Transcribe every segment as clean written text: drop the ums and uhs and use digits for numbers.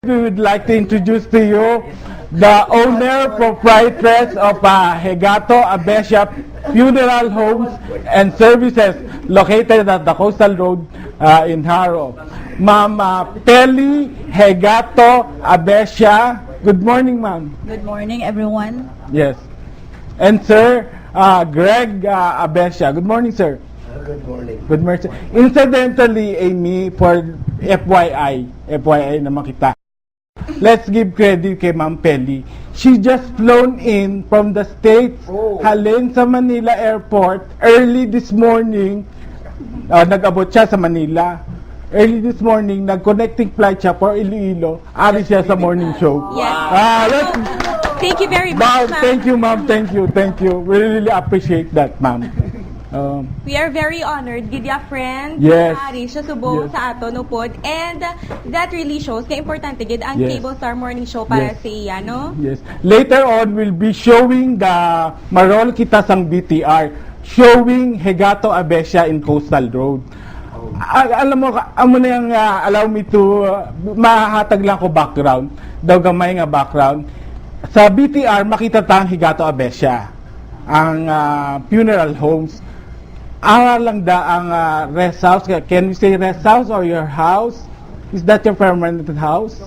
We would like to introduce to you the owner, proprietress of Hegato Abesia Funeral Homes and Services located at the Coastal Road in Haro. Ma'am Peli Hegato Abesia. Good morning, ma'am. Good morning, everyone. Yes. And Sir Greg Abesia. Good morning, sir. Good morning. Good morning, sir. Incidentally, Amy, for FYI naman kita. Let's give credit kay Ma'am Peli. She just flown in from the States, halin sa Manila Airport, early this morning. Nag-abot siya sa Manila. Early this morning, nag-connecting flight siya for Iloilo. Ari siya sa morning show. Yes. Thank you very much, ma'am. Thank you, ma'am. Thank you. We really appreciate that, ma'am. We are very honored, Gidya friend. Yes. Ari siya subong Yes. sa ato no pod. And that really shows kay importante gid ang Yes. Cable Star Morning Show para Yes. sa iya, no? Yes. Later on, we'll be showing the Marol Kita sang BTR, showing Hegato Abesia in Coastal Road. Alam mo, amo na yung allow me to, mahatag lang ko background, daw gamay nga background. Sa BTR, makita tang Hegato Abesia, ang funeral homes. Lang da ang rest house. Can we say rest house or your house? Is that your permanent house?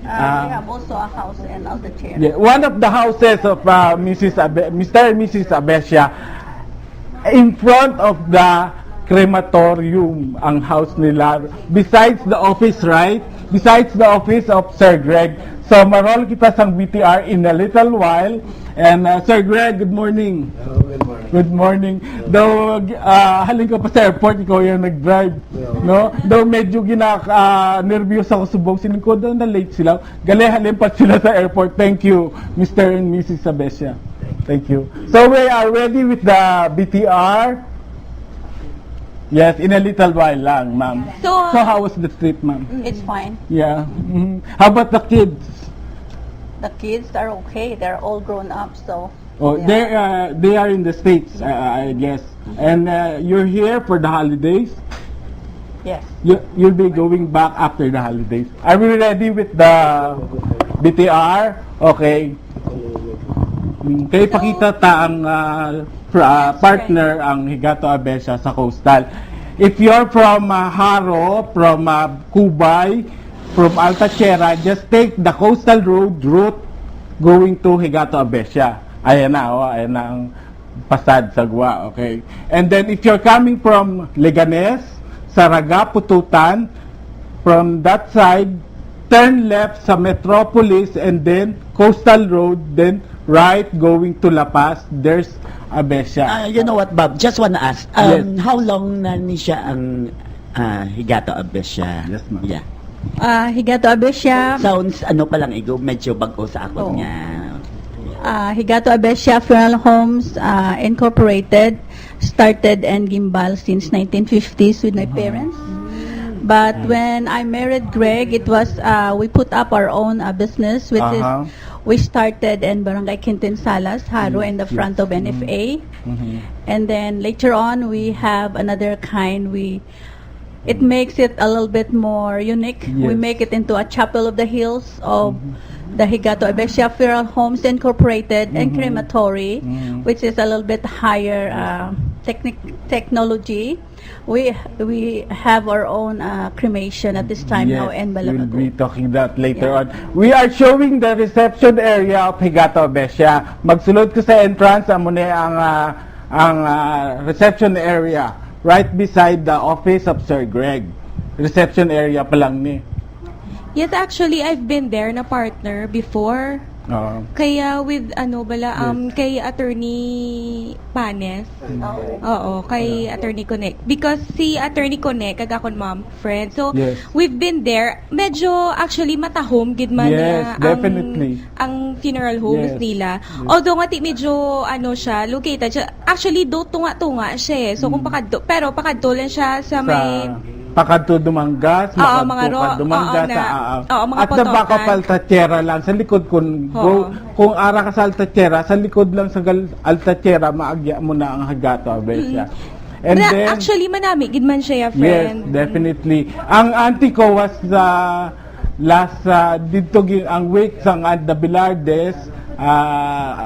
We have also a house in Altair. Yeah, one of the houses of Mr. and Mrs. Abesia, in front of the crematorium, ang house nila. Besides the office, right? Besides the office of Sir Greg. So, marol kita sang BTR in a little while. And Sir Greg, good morning. Hello, good morning. Good morning. Daw, halin ka pa sa airport, ikaw yung nag-drive. No? Daw medyo nervyos ako subong. Siningko daw na late sila. Gali, halin pa sila sa airport. Thank you, Mr. and Mrs. Abesia. Thank you. So we are ready with the BTR. Yes, in a little while lang, ma'am. So how was the trip, ma'am? it's fine. Yeah. How about the kids? The kids are okay. They're all grown up, so Oh, they are in the States, I guess. And you're here for the holidays? yes. You'll be going back after the holidays. Are we ready with the BTR? Okay. Kaya pakita ta ang partner ang Hegato Abesia sa Coastal. If you're from Haro, from Cubay, from Altair, just take the Coastal Road route going to Hegato Abesia. Ayan na ang Pasad, Sagwa, okay. And then if you're coming from Leganes, Saraga, Pututan, from that side, turn left sa Metropolis and then Coastal Road, then right going to La Paz. There's Abesia. You know what, Bob? Just wanna ask, Yes. how long na ni siya ang Hegato Abesia? Yes, ma'am. Yeah. Hegato Abesia. Sounds, pa lang, medyo bago sa ako Oo. nga. Hegato Abesia Funeral Homes Incorporated started in Gimbal since 1950s with my parents. But when I married Greg, it was we put up our own business, which is we started in Barangay Quintin Salas, Haro, in the front of NFA, and then later on we have another kind. It makes it a little bit more unique. We Yes. make it into a chapel of the hills of the Hegato Abesia Funeral Homes Incorporated and Crematory, which is a little bit higher technology. We have our own cremation at this time now in We'll Balabago. be talking that later on. We are showing the reception area of Hegato Abesia. Magsulod ko sa entrance, amo na ang reception area right beside the office of Sir Greg. Reception area pa lang ni. Yes, actually, I've been there na partner before. Kaya with kay Attorney Panes. Oo, kay Attorney Connect. Because si Attorney Connect, kagakon ma'am, friend. So, Yes. we've been there. Medyo actually matahom, gid man Yes, definitely. ang funeral homes Yes. nila. Although nga medyo siya, located siya. Actually, do tunga-tunga siya eh. So, kung pero pakadto lang siya sa may Pakadto Dumangas, Oo, mga Dumangas, mga at sa potokan. baka Altair lang, sa likod kung ara ka sa Altair, sa likod lang sa Altair, maagya mo na ang Hegato Abesia. And then, actually, manami, gid man siya, yes, friend. definitely. Ang auntie ko was last dito ang wake sang Anda Bilardes,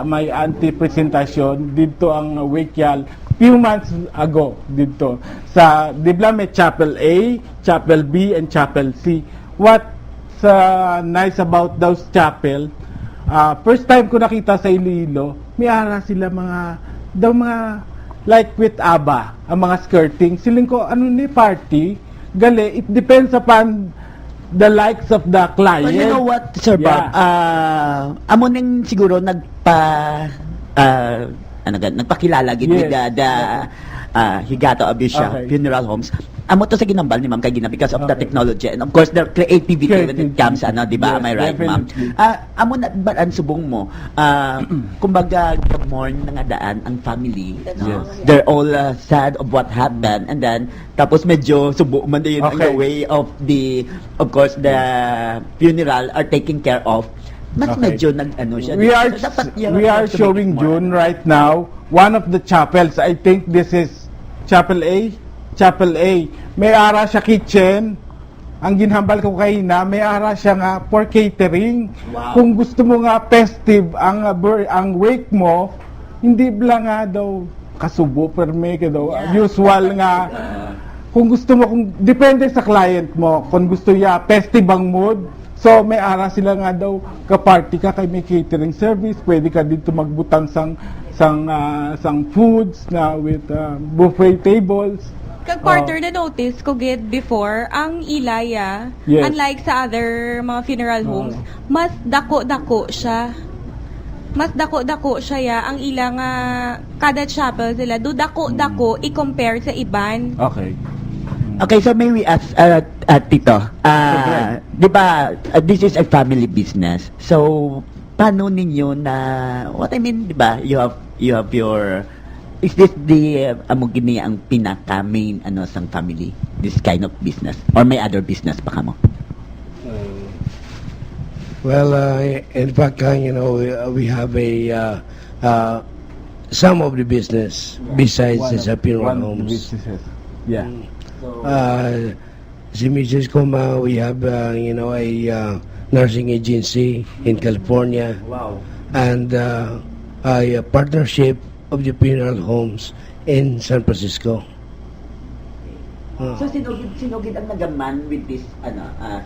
may anti-presentasyon dito ang wake yal few months ago dito sa dibla may Chapel A, Chapel B, and Chapel C. What's nice about those chapel, first time ko nakita sa Iloilo, may ara sila mga like with ABBA, ang mga skirting. Siling ko, ano ni party? Gali, it depends upon the likes of the client. But you know what, Sir Bob? Amo ning siguro nagpakilala gid with the Higato Abisha Funeral Homes. Amo to sa ginambal ni Ma'am kay gina because of the technology and of course the creativity when it comes di ba? Am I right, Ma'am? Amo na ba ang subong mo? Kumbaga more nga daan ang family, no? They're all sad of what happened and then tapos medyo subo man din ang way of of course the funeral are taken care of. Mas medyo nag-ano siya. We are showing June right now one of the chapels. I think this is Chapel A. Chapel A. May ara siya kitchen. Ang ginhambal ko kanina, may ara siya nga for catering. Wow. Kung gusto mo nga festive ang wake mo, hindi bla nga daw kasubo per me ka daw. Usual nga. Kung gusto mo, depende sa client mo. Kung gusto ya festive ang mood, so may ara sila nga daw ka-party ka kay may catering service, pwede ka dito magbutang sang foods na with buffet tables. Kag partner na notice ko gid before ang ilaya, unlike sa other mga funeral homes, mas dako-dako siya. Mas dako-dako siya ya ang ila nga kada chapel sila do dako-dako i-compare sa iban. Okay, so may we ask Tito, di ba, this is a family business. So, paano ninyo na, what I mean, di ba, you have your, is this the, gini ang pinaka-main, sang family, this kind of business? Or may other business pa kamo? Well, in fact, we have some of the business besides the funeral homes. Si Mrs. Kuma, we have, a nursing agency in California. Wow. And a partnership of the funeral homes in San Francisco. So, sinugid ang nagaman with this,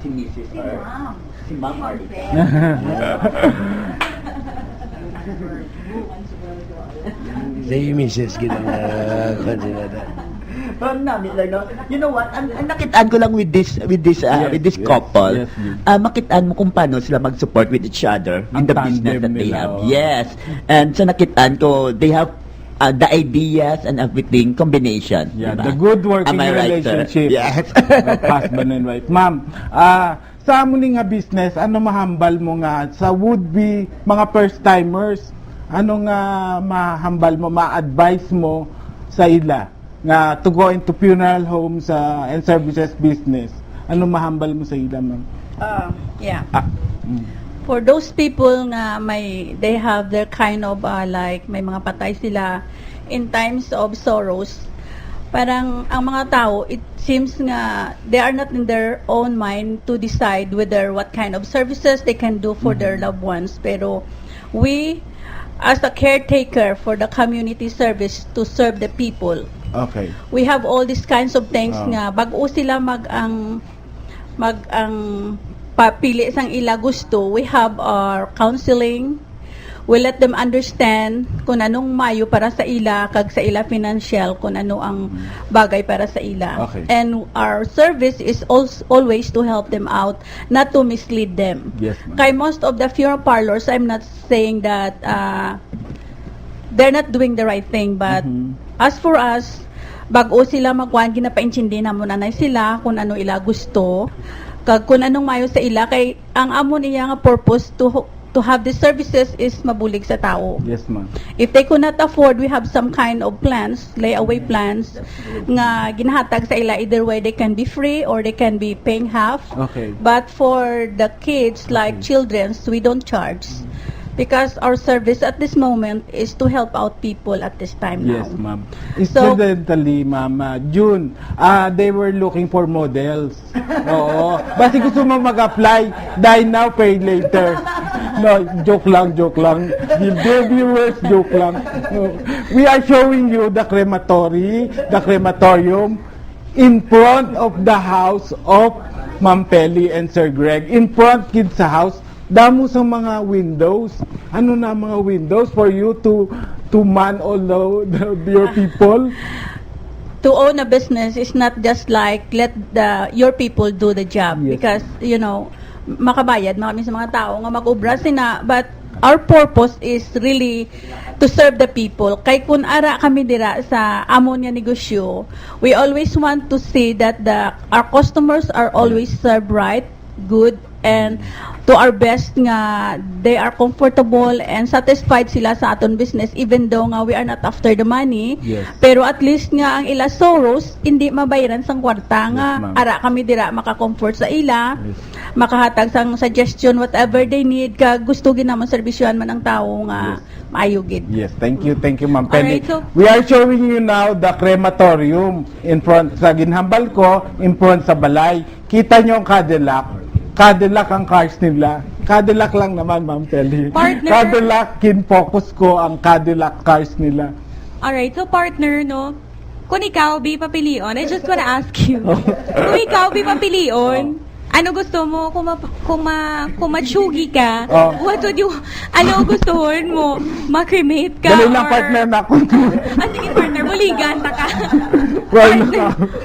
si Mrs. or si Ma'am or Si Mrs. Ginang You know what? Ang nakitaan ko lang with this couple. Makitaan mo kung paano sila mag-support with each other in the business that they have. Yes. And so nakitaan ko, they have the ideas and everything combination. Yeah, diba? the good working relationship. Yes. Husband and wife. Ma'am, sa amo ni nga business, ano mahambal mo nga sa would-be mga first-timers? Ano nga mahambal mo, ma-advise mo sa ila nga to go into funeral homes and services business? Ano mahambal mo sa ila, ma'am? For those people nga they have their kind of like may mga patay sila in times of sorrows, parang ang mga tao, it seems nga they are not in their own mind to decide whether what kind of services they can do for their loved ones. Pero we, as a caretaker for the community service to serve the people, we have all these kinds of things nga bag-o sila mag-ang papili sang ila gusto. We have our counseling. We let them understand kung anong mayo para sa ila, kag sa ila financial, kung ano ang bagay para sa ila. And our service is always to help them out, not to mislead them. Yes, Kay most of the funeral parlors, I'm not saying that they're not doing the right thing, but as for us, bag-o sila magkuhan, ginapaintindi na mo nanay sila kung ano ila gusto, kag kung anong mayo sa ila, kay ang amo niya nga purpose to have the services is mabulig sa tao. Yes, ma'am. If they could not afford, we have some kind of plans, layaway plans, nga ginahatag sa ila, either way they can be free or they can be paying half. But for the kids, like children's, we don't charge. Because our service at this moment is to help out people at this time Yes, now. ma'am. So- Incidentally, ma'am, June, they were looking for models. Oo. Basta gusto mo mag-apply, die now, pay later. No, joke lang. Dear viewers, joke lang. No. We are showing you the crematorium, in front of the house of Ma'am Pelly and Sir Greg. In front, kids sa house, damo sa mga windows. Ano na mga windows for you to man all your people? To own a business is not just like let your people do the job. Yes. Because, makabayad kami sa mga tao nga mag-ubra sina, but our purpose is really to serve the people. Kay kun ara kami dira sa amon nga negosyo, we always want to see that our customers are always served right, good, and to our best nga they are comfortable and satisfied sila sa aton business, even though nga we are not after the money. Yes. Pero at least nga ang ila sorrows hindi mabayaran sang kwarta nga Yes, ma'am. ara kami dira maka-comfort sa ila, Yes. makahatag sang suggestion whatever they need, ka gusto ginamon serbisyohan man ang tawo nga maayo gid. Yes, thank you, Ma'am Penny. Alright, so- We are showing you now the crematorium in front sa ginhambal ko, in front sa balay. Kita nyo ang Cadillac. Cadillac ang cars nila. Cadillac lang naman, Ma'am Penny. Partner. Cadillac, kin-focus ko ang Cadillac cars nila. Alright, so partner, no? Kung ikaw, be papilion, I just wanna ask you. Kung ikaw, be papilion, ano gusto mo? Kung matsugi ka, Oh. what would you, ano gustuhon mo? Ma-cremate ka? Dali lang, partner na ako. Sige, partner, buligan ta ka. Well,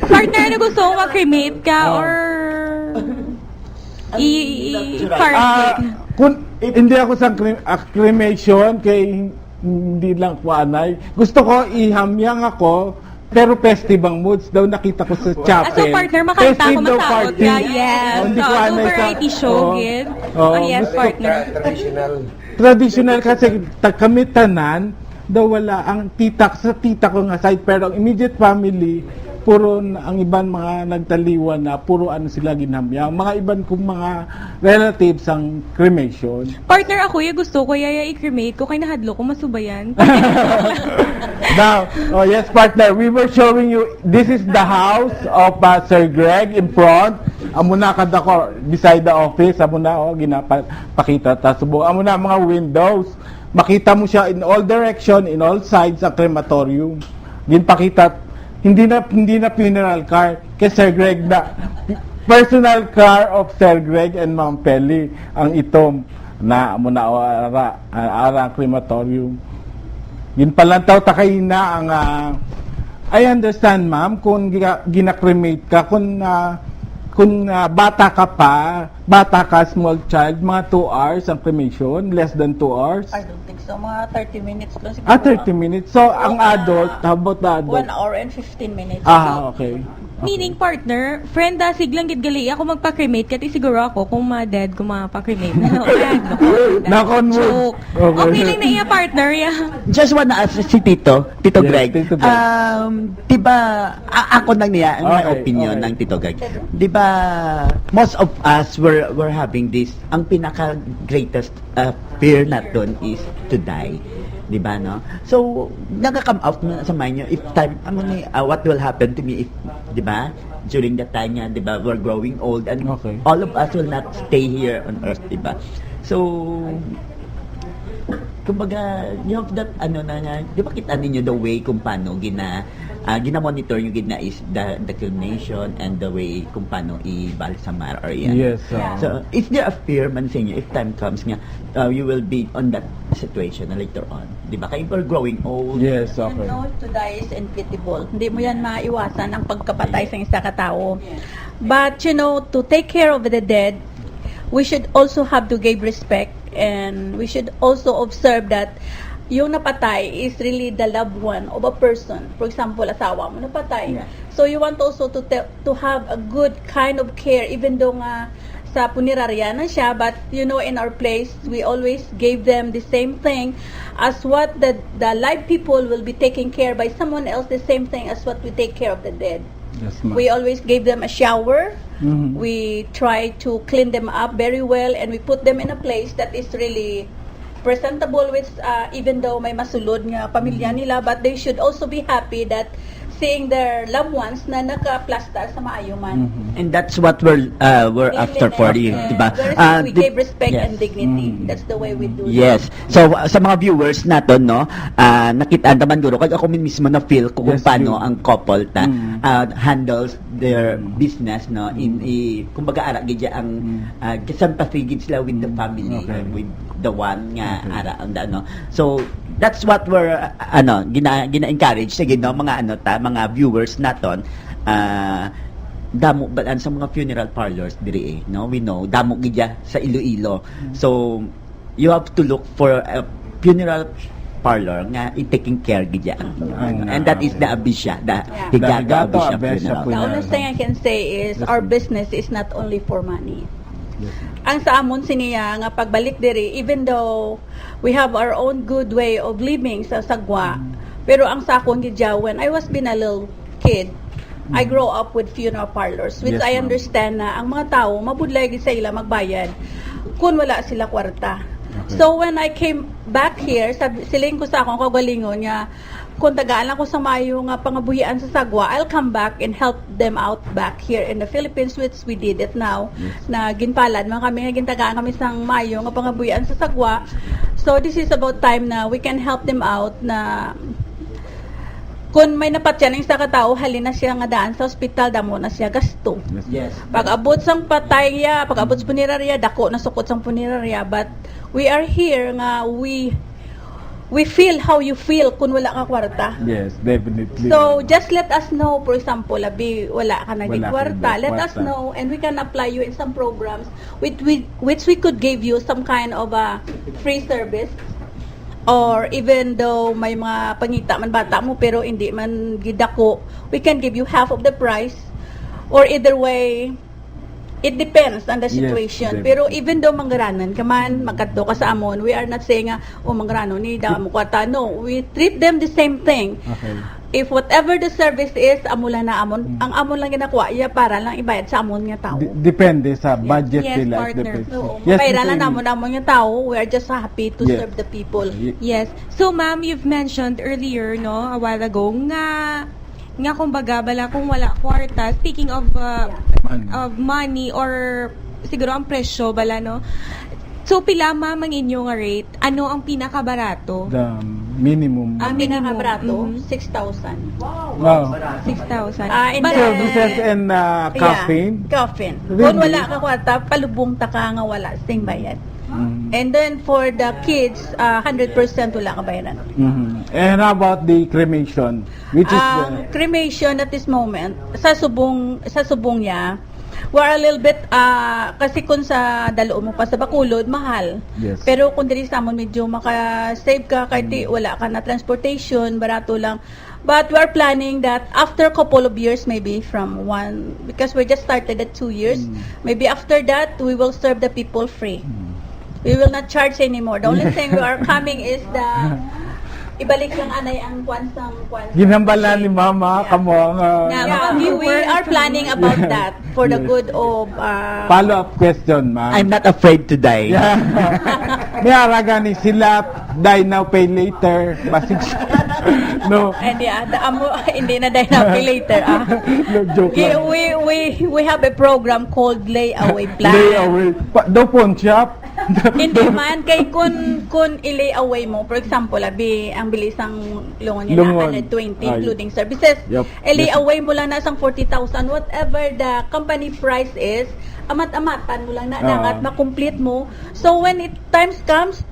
Partner, ano gusto mo? Ma-cremate ka or i-carpet? Hindi ako sa cremation, kay hindi lang ko anay. Gusto ko ihamyang ako, pero festive ang moods daw nakita ko sa chapel. So partner, makanta ako Festive daw masaot party. ka. Yes. Hindi ko So, anay sa... variety show, gid. Yes, gusto- partner. Traditional kasi kami tanan, daw wala ang sa tita ko nga side, pero ang immediate family, puro ang ibang mga nagtaliwan na, puro ano sila ginamyang. Mga ibang kong mga relatives ang cremation. Partner, ako yung gusto ko yaya i-cremate ko kay nahadlo ko masubayan. Now, yes, partner, we were showing you, this is the house of Sir Greg in front. Amo na kada ko, beside the office, amo na, ginapakita. Tasubo, amo na mga windows. Makita mo siya in all direction, in all sides sa crematorium. Ginpakita, hindi na funeral car, kay Sir Greg na, personal car of Sir Greg and Ma'am Pelly, ang itom na amo na ara crematorium. Yun palang tao takay na ang I understand, ma'am, kung gina-cremate ka, kung bata ka, small child, mga 2 hours ang cremation, less than 2 hours. I don't think so. Mga 30 minutes lang siguro. 30 minutes. So, ang adult, how about the adult? 1 hour and 15 minutes. Okay. Meaning, partner, friend, siglang gidgali ako magpa-cremate, kati siguro ako kung ma-dead ko mapa-cremate. Na-convert. Joke. Okay lang na iya, partner. Yeah. Just wanna ask si Tito Yes, Greg. Tito Greg. Diba, ako lang niya, ang my Okay, opinion okay. ng Tito Greg. Diba, most of us were having this, ang pinaka-greatest fear natin is to die. Diba, no? So, nagka-come out na sa mind nyo, if time, what will happen to me if, diba, during that time niya, diba, we're growing old and Okay. all of us will not stay here on earth, diba? So, kumbaga, you have that, di ba kita ninyo the way kung paano gina-monitor yung gina is the cremation and the way kung paano i-balsamar or yan. Yes. So, is there a fear man sa inyo if time comes nga, you will be on that situation later on? Di ba? Kaya we're growing old. Yes, You okay. know, to die is inevitable. Hindi mo yan maiwasan ang pagkapatay sa isa katao. But, to take care of the dead, we should also have to give respect, and we should also observe that yung napatay is really the loved one of a person. For example, asawa mo napatay. Yeah. So you want also to have a good kind of care, even though nga sa punerarya na siya, but in our place, we always gave them the same thing as what the live people will be taking care by someone else, the same thing as what we take care of the dead. Yes, ma'am. We always gave them a shower. Mhm. We try to clean them up very well, and we put them in a place that is really presentable with even though may masulod nga pamilya nila, but they should also be happy that seeing their loved ones na naka-plastar sa maayo man. And that's what we're after for you, di ba? We gave respect yes. and dignity. That's the way we do Yes. So, sa mga viewers natin, no, nakita naman guro, kasi ako mismo na feel kung Yes, paano you. ang couple na handles their business, no, kumbaga ara gidya ang sympathy gid sila with the family, Okay. with the one nga ara ang ano. So, that's what we're gina-encourage sige no mga mga viewers naton damo balan sa mga funeral parlors diri no, we know damo gidya sa Iloilo. So you have to look for a funeral parlor nga i-taking care gidya and that is the Abisya, the Higato Abisya funeral. The only thing I can say is our business is not only for money. Ang sa amon siniya nga pagbalik diri, even though we have our own good way of living sa Sagwa, pero ang sa akong gidya, when I was been a little kid, I grow up with funeral parlors, which Yes, I ma'am. understand na ang mga tao mabudlay gid sa ila magbayad kung wala sila kwarta. So when I came back here, siling ko sa akong kagalingon nga kung tagaan lang ko sa mayo nga pangabuhian sa Sagwa, I'll come back and help them out back here in the Philippines, which we did it now. Na ginpalad man kami, nga gintagaan kami sa mayo nga pangabuhian sa Sagwa. So this is about time na we can help them out na kung may napatyan sa katao, halina siya nga daan sa ospital, damo na siya gasto. Yes. Pag abot sang patay niya, pag abot sa punerarya, dako na sukot sang punerarya, but we are here nga we feel how you feel kung wala ka kwarta. Yes, definitely. So just let us know, for example, abi wala ka na Wala kwarta, kang let us kwarta. know and we can apply you in some programs which we could give you some kind of a free service. Or even though may mga pangita man bata mo pero hindi man gidako, we can give you half of the price. Or either way, it depends on the Yes, situation. definitely. Pero even though manggaranan ka man, magkadto ka sa amon, we are not saying nga, manggaranon ni da mo kwata. No, we treat them the same thing. Okay. If whatever the service is, amo lang na amon, ang amon lang ginakuha, iya para lang ibayad sa amon nga tao. Depende sa budget Yes, nila. partner. Depende. So, Yes, kaya lang Mr. namon yung tao, we are just happy to Yes. serve the people. Yes. So, ma'am, you've mentioned earlier, no, a while ago, nga kumbaga, bala kung wala kwarta, speaking of money or siguro ang presyo, bala, no? So, pila, ma'am, ang inyong rate? Ano ang pinakabarato? The minimum. Ang pinakabarato, Mhm. 6,000. Wow. 6,000. And Services and caffeine. Yeah, caffeine. Really? Kung wala ka kwarta, palubong ta ka nga wala sing bayad. Mhm. And then for the kids, 100% wala ka bayaran. Mhm. And how about the cremation? Which is Cremation at this moment, sa subong niya, we're a little bit, kasi kung sa dalo mo pa sa Bacolod, mahal. Yes. Pero kung diri sa amon medyo maka-save ka, kahit di wala ka na transportation, barato lang. But we're planning that after a couple of years, maybe from because we just started at 2 years, maybe after that, we will serve the people free. We will not charge anymore. The only thing we are coming is ibalik lang anay ang kwan. ginambala ni Mama, kamo ang Yeah, we are planning about that for the good of follow-up question, ma'am. I'm not afraid to die. Yeah. May araga ni sila, die now, pay later. Basig no. and hindi na dahil na later. No, joke lang. We have a program called Layaway Plan. Lay away. Daw pawn shop. Hindi man kay kun i-lay away mo, for example, ang bilis ang lungon niya Lungon. na 120 Ay. including services. Yup. I-lay away mo lang na sang 40,000 whatever the company price is, amat-amatan mo lang na nangat ma-complete mo. So when it times comes,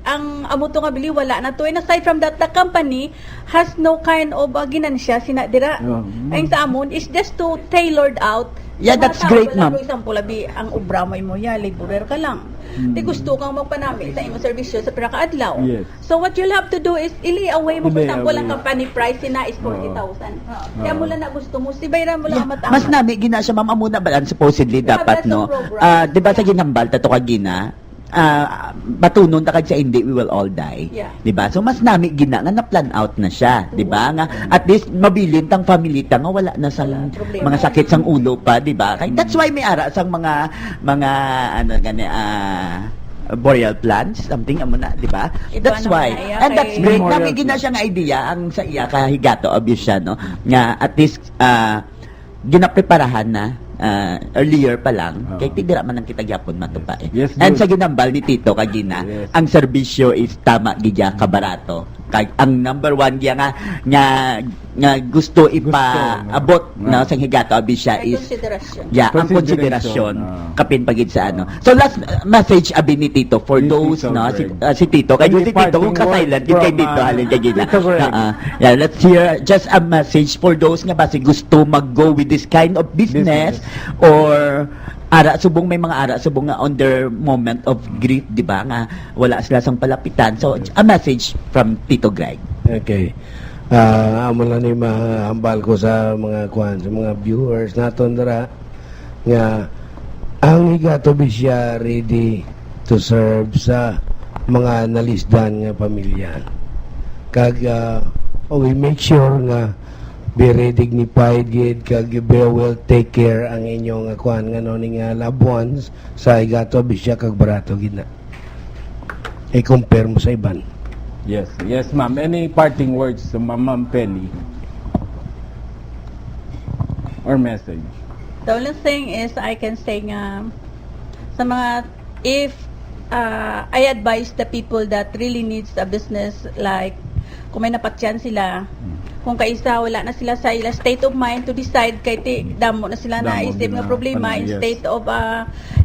ang amo to nga bili wala na to. And aside from that, the company has no kind of ginansya sinadira. Ang sa amon is just to tailored out. Yeah, Mga that's tao, great, wala, ma'am. For example, ang obra mo ya, laborer ka lang. Di gusto kang magpanami sa imong serbisyo sa pinakaadlaw. Yes. So what you'll have to do is ili away mo, for Ili example, ang away. company price na is 40,000. Kaya mo lang na gusto mo, sibayran mo lang amat-amat. Mas nami gina siya ma'am amo na balan supposedly Yeah, dapat that's no. the program. Di ba sa ginambal tato ka gina batunon ta kag sa hindi we will all die. Yeah. Di ba? So mas nami gina nga na plan out na siya, di ba? Nga at least mabilin tang family ta nga wala na sa Problema. mga sakit sang ulo pa, di ba? Kaya that's why may ara sang mga ano gani boreal plants, something amo na, di ba? Iba That's naman why. na iya And that's kay- great. Memorial Nabigyan na siya ng idea ang sa iya ka higato obvious siya, no? Nga at least ginapreparahan na earlier pa lang kay tidira man ang kitagyapon matupa eh. Yes, And good. sa ginambal ni Tito kagina, Yes. ang serbisyo is tama gidya kabarato. Kay ang number one giya nga gusto ipaabot Gusto, na sa higato abi siya May is consideration. ang Consideration, konsiderasyon kapin pagid sa ano. So last message abi ni Tito for Ni those Tito no Greg. si Tito kay Any si Tito kung parting ka-silent words gid kay from, Tito halin kay gina. Tito Greg. Yeah, let's hear just a message for those nga basi gusto mag-go with this kind of business or ara subong may mga ara subong nga on their moment of grief, di ba nga wala sila sang palapitan. So a message from Tito Greg. Okay. Amo lang ni mahambal ko sa mga sa mga viewers naton dira nga ang higato bisya ready to serve sa mga nalisdan nga pamilya. Kag we make sure nga be dignified gid kag be well take care ang inyong nga noning loved ones sa higato bisya kag barato gid na. I-compare mo sa iban. Yes, ma'am. Any parting words to Ma'am Penny? Or message? The only thing is I can say nga sa mga if I advise the people that really needs a business like kung may napatyan sila kung kaisa wala na sila sa ila state of mind to decide kay damo na sila na Damo isip nga na, problema in yes. state of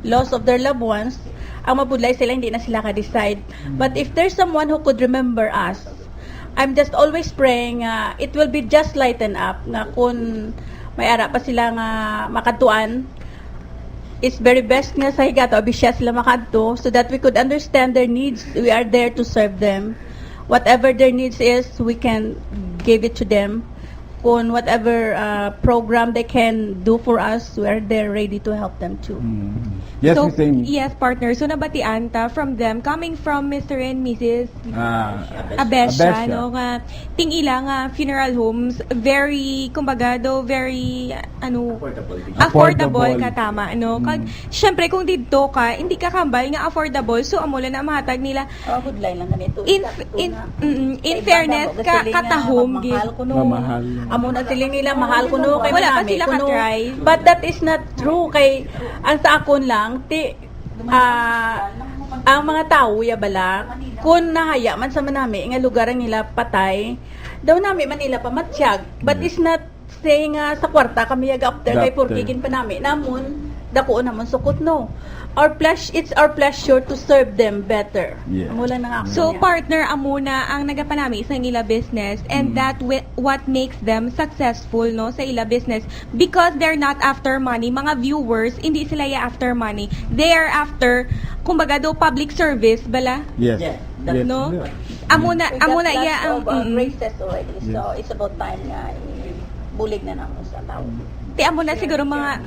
loss of their loved ones ang mabudlay sila hindi na sila ka-decide but if there's someone who could remember us I'm just always praying it will be just lighten up nga kung may ara pa sila nga makatuan it's very best nga sa higato abisya sila makadto so that we could understand their needs we are there to serve them whatever their needs is we can give it to them kung whatever program they can do for us we are there ready to help them too. Yes, so, Miss Amy. yes, partner. So, nabatian ta from them, coming from Mr. and Mrs. Abesya. Abesya, no, nga, ting ila nga funeral homes, very, kumbaga, do, very, affordable ka, tama, no? Kag, syempre, kung dito ka, hindi ka kambal nga affordable, so, amula na mahatag nila. Budlay lang ganito. In fairness, katahom, gid. Mamahal. Amo na siling nila mahal kuno kay Wala pa marami, sila kuno. ka-try. But that is not true kay ang sa akon lang ang mga tao ya bala kun nahaya man sa manami nga lugar ang nila patay daw nami man nila pamatsyag but is not saying sa kwarta kami yag after kay After. porkigin pa nami namon dako namon sukot no it's our pleasure to serve them better. Yeah. Mula na nga ako So, niya. partner, amuna ang nagapanami sa ila business and that what makes them successful no sa ila business because they're not after money. Mga viewers, hindi sila ya after money. They are after, kumbaga do public service, bala? Yes. Yeah, Yes. No? Yeah. Amuna iya ang... races already. So, it's about time nga bulig na namo sa tao. Ti amo na siguro mga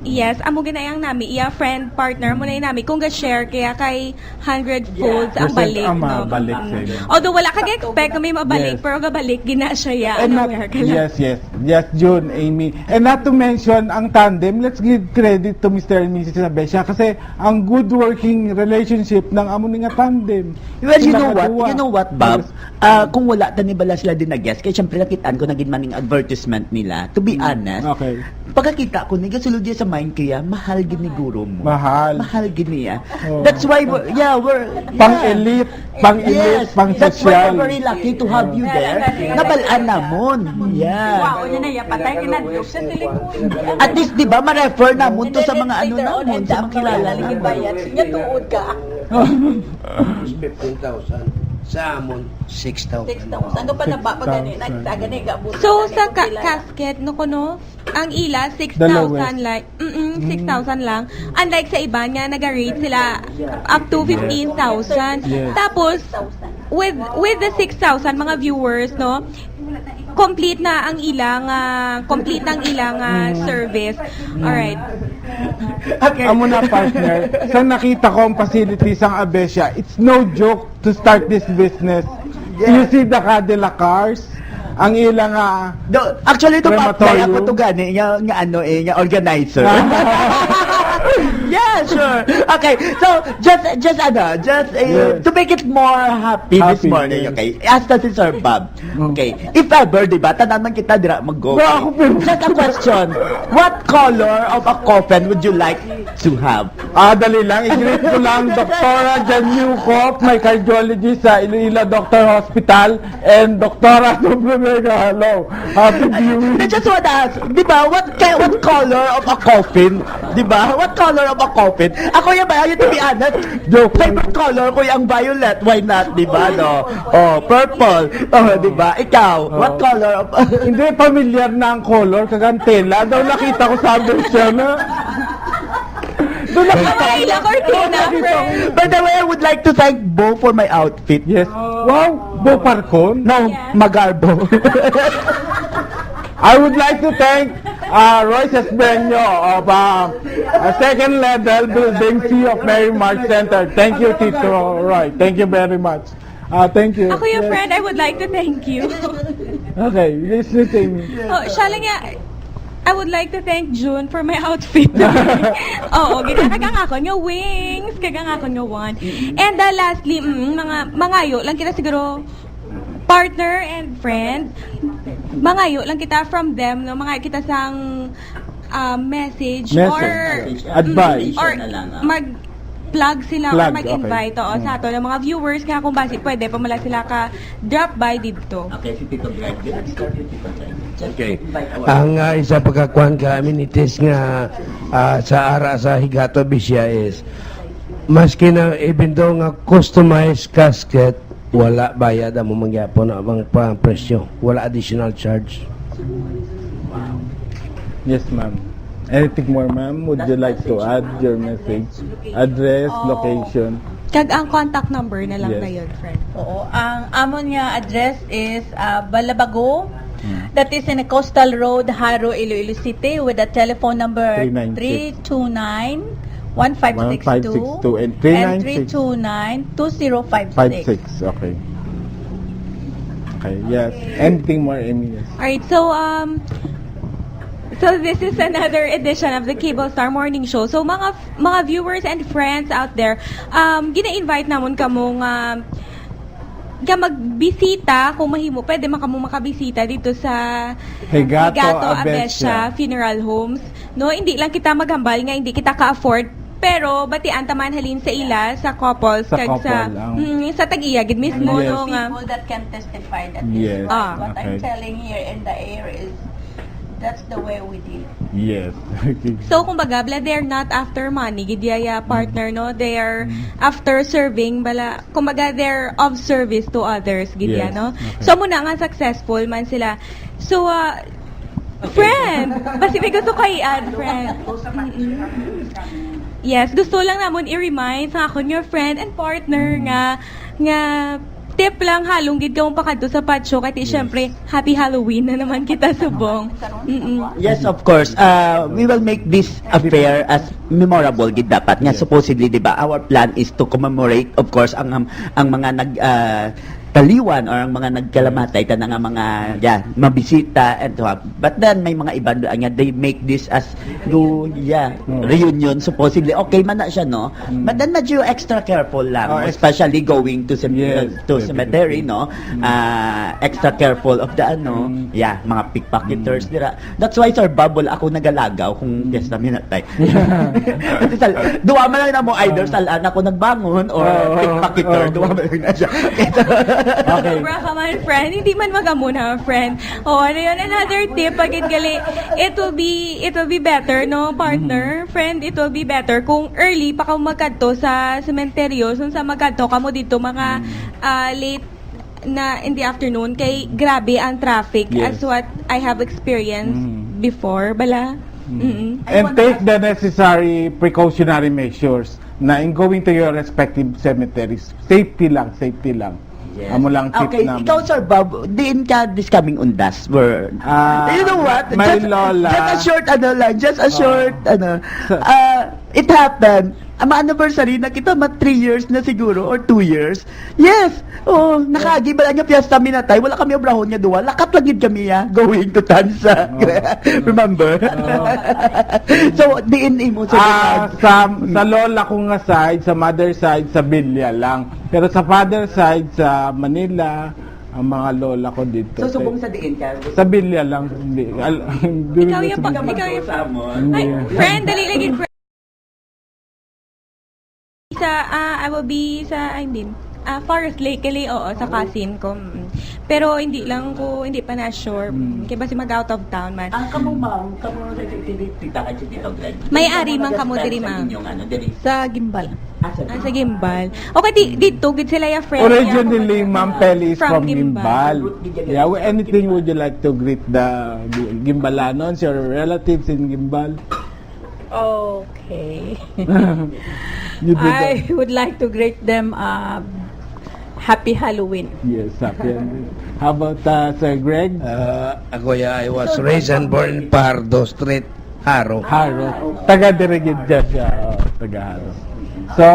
yes, amo ginayang nami iya friend partner mo na nami kung ga-share kaya kay 100 folds ang Percent balik ang no. mabalik sa inyo. Although wala ka expect kami mabalik Yes. pero gabalik gina siya ya. And not, Aware ka lang. yes, June, Amy. And not to mention, ang tandem, let's give credit to Mr. and Mrs. Abesya kasi ang good working relationship ng amo nga tandem. Well, you know Nakatuwa. what, Bob? Kung wala tani bala sila din nag-guess, kaya syempre nakitaan ko naging maning advertisement nila. To be honest, Okay. pagkakita ko niya sulod sa mind kaya mahal gini guro mo. Mahal. Mahal gini ah. Oh. That's why we're Pang-elite, Yes, that's why pang-social. we're very lucky to have you there. Nabalaan namon. Yeah. Wow, yun na yan. Patay kinadlok sa silikon. At least, di ba, ma-refer namon to sa mga ano namon, sa mga kilala namon. bayad. Sinya tuod ka. 15,000 sa amon 6,000. 6,000. Ano pa na ba? Pag gani, nagtagani ka. So sa casket no kuno ang ila 6,000 Dalawes. like 6,000 lang. Unlike sa iba nga naga-rate sila up to 15,000. Yes. Tapos with the 6,000 mga viewers no complete na ang ilang service. All right. Amo na partner, sa nakita ko ang facilities ang Abesya, it's no joke to start this business. You see the Cadilla cars, ang ilang Actually, ito pa Crematorium. ako to gani, nga organizer. Yeah, sure. Okay, so just Yes. to make it more happy this Happy, morning, yes. okay? Ask na si Sir Bob. Okay, if ever, di ba, tanaman kita dira mag-go. Bro, ako pero- Just a question. What color of a coffin would you like to have? Dali lang. I-greet ko lang Doktora Jan Newcop, my cardiologist sa Iloilo Doctor Hospital, and Doktora Sobremega. Hello. Happy viewing. I just wanna ask, di ba, what color of a coffin? Di ba? What color of a coffin? Ako yung ba, to be honest, Joke. favorite color ko yung violet. Why not? Di ba, no? Oh, purple. Oh, di ba? Ikaw, what color of... Hindi familiar na ang color, kagantela. Daw nakita ko sa siya na. Doon nakita Ay, la Cortina, friend. By the way, I would like to thank Bo for my outfit. Yes. Wow, Bo Parcon. No, Magarbo. I would like to thank Royce Espeño of second level building C of Mary Mark Center. Thank you, Tito Roy. Thank you very much. Thank you. Ako yung Yes. friend, I would like to thank you. Okay, listen to me. Oh, siya lang nga, I would like to thank June for my outfit. Oo, kagang ako nyo wings, kagang ako nyo one. And lastly, mangayo lang kita siguro partner and friend. Mangayo lang kita from them, no? Mangayo kita sang message, or Advice. or mag-plug sila or Plug, mag-invite sa ato ng mga viewers kaya kung basi pwede pamala sila ka drop by dito. Okay, si Tito Greg. Okay. Ang isa pagkakuan ka amenities nga sa ara sa Higato Bisya is maski na even though nga customized casket, wala bayad ang mangyapon ang presyo. Wala additional charge. Yes, ma'am. Anything more, ma'am? Would you like to add your message? Address, location? Kag ang contact number na lang Yes. na yun, friend. Oo, ang amon nga address is Balabago. That is in a Coastal Road, Haro, Iloilo City, with a telephone number 396. 329-1562 and 329-2056. 56. Okay. Okay, yes. Anything more, Amy? Yes. Alright, so this is another edition of the Cable Star Morning Show. So mga viewers and friends out there, gina-invite namon kamo nga magbisita kung mahimo pwede makabisita dito sa Higato Abesya Funeral Homes. No, hindi lang kita maghambal nga hindi kita ka-afford, pero batian taman halin sa ila sa couples Sa kag couple sa lang. sa tag-iya gid mismo Yes. no nga. People that can testify that Yes. what I'm Okay. telling here in the air is that's the way we deal. Yes. Okay. So, kumbaga, they're not after money, gidyaya partner, no? They are after serving, bala, kumbaga, they're of service to others, gidya, Yes. no? Okay. So, muna nga successful man sila. So, friend, basi may gusto kay add, friend. Yes, gusto lang namon i-remind sa ako your friend and partner nga tip lang halong gid kang pakadto sa patio kay syempre happy Halloween na naman kita subong. Yes, of course. We will make this affair as memorable gid dapat nga supposedly, di ba? Our plan is to commemorate, of course, ang mga taliwan or ang mga nagkalamatay na nga mga mabisita and so on. But then may mga iba nga they make this as reunion supposedly. Okay man na siya, no? But then medyo extra careful lang, especially going to cemetery, no? Extra careful of the mga pickpocketers dira. That's why Sir Bubble ako nagalagaw kung piyesta minatay. Duwa man lang na mo either salaan ako nagbangon or pickpocketer, duwa man lang na siya. Okay. Sobra ka man, friend. Hindi man magamuna, friend. Ano yun? Another tip, pagit gali, it will be better, no, partner? Friend, it will be better kung early pa ka magkadto sa sementeryo, sa magkadto ka mo dito, mga late na in the afternoon, kay grabe ang traffic as what I have experienced before, bala? And take the necessary precautionary measures na in going to your respective cemeteries. Safety lang. Yes. Amo lang tip Okay, namin. ikaw Sir Bob, diin ka this coming undas where you know what? My lola. Just a short it happened ma-anniversary na kita, 3 years na siguro, or 2 years. Yes! Oh, nakagi ba lang yung piyesta minatay, wala kami obrahon niya duwa, lakat lang yun kami going to Tansa. Remember? So, DNA mo sa sa lola ko nga side, sa mother side, sa Bilya lang. Pero sa father side, sa Manila, ang mga lola ko dito. So, subong sa diin ka? Sa Bilya lang. Hindi. Ikaw yung friend, dali lagi friend. I will be sa, Forest Lake, kali, oo, sa cousin ko. Pero hindi pa na sure. Kaya basi mag-out of town man. Kamu ma'am, tita ka dito, Greg. May-ari man kamo diri, ma'am. Sa Gimbal. Sa Gimbal. Okay, dito, gid sila yung friend. Originally, Ma'am Pelly is from Gimbal. Gimbal. Yeah, anything would you like to greet the Gimbalanos, your relatives in Gimbal? Okay. You do I that. would like to greet them Happy Halloween. Yes, happy. How about Sir Greg? Ako I was raised and born in Pardo Street, Haro. Haro. Taga-dirigid dyan siya. Taga-Haro. So,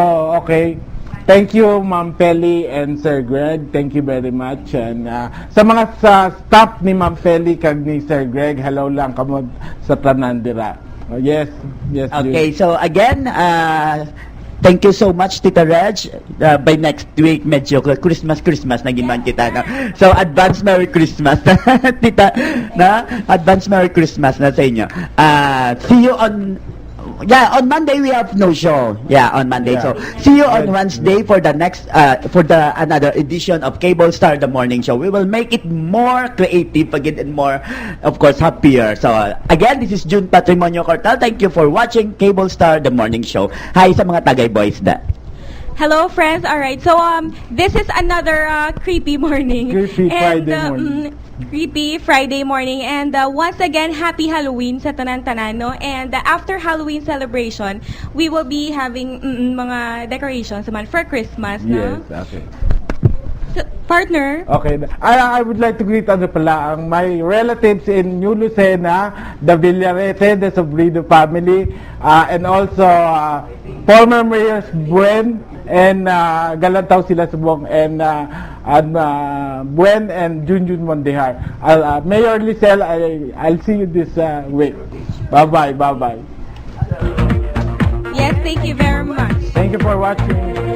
okay. Thank you, Ma'am Pelly and Sir Greg. Thank you very much. And sa mga staff ni Ma'am Pelly kag ni Sir Greg, hello lang kamo sa Tanandira. Yes. Okay, so again, thank you so much, Tita Reg. By next week, medyo Christmas na giman kita. No? So, advance Merry Christmas, Tita. Na? Advance Merry Christmas na sa inyo. See you on Monday we have no show. Yeah, on Monday. Yeah. So, see you on Wednesday for the next, another edition of Cable Star, the morning show. We will make it more creative again and more, of course, happier. So, again, this is June Patrimonio Cortal. Thank you for watching Cable Star, the morning show. Hi sa mga Tagay boys da. Hello, friends. All right. So, this is another creepy morning. Creepy Friday morning. And once again, happy Halloween sa tanan-tanan, no? And after Halloween celebration, we will be having mga decorations naman for Christmas, no? Yes, okay. So, partner? Okay. I would like to greet my relatives in New Lucena, the Villarete, the Sobrido family, and also former Mayors Buen and Galantaw sila subong and Buen and Junjun Mondehar. Mayor Lisel, I'll see you this week. Bye-bye. Yes, thank you very much. Thank you for watching.